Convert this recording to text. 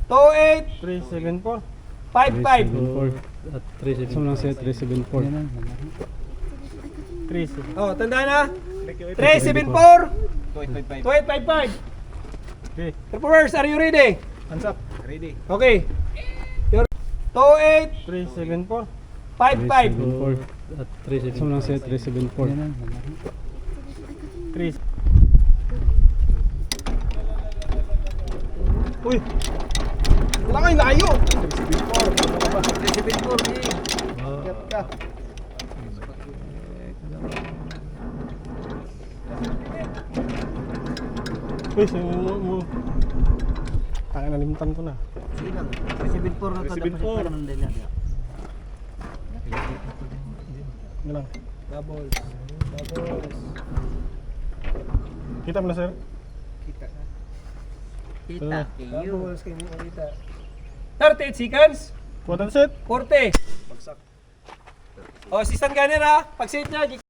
28 374. 55. 374 at 374. Saan lang siya 374? 37. Oh, tanda na. 374 2855. Okay. Troopers, are you ready? Hands up. Ready. Okay. Your 28 374. 55. 374 at 374. Saan lang siya 374? 3. Uy! Wala kayo layo. 374. Ingat ka. Uy, mo. Kaya nalimutan ko na. Sige lang. 374 na ito. 374. Dapat nila. Yun lang. Doubles. Doubles. Kita mo na, sir? Kita. Kita. Kayo. Doubles kayo mo kita. 38 seconds. What and set? 40. Bagsak. Oh, assistant gunner ha. Pag-set niya,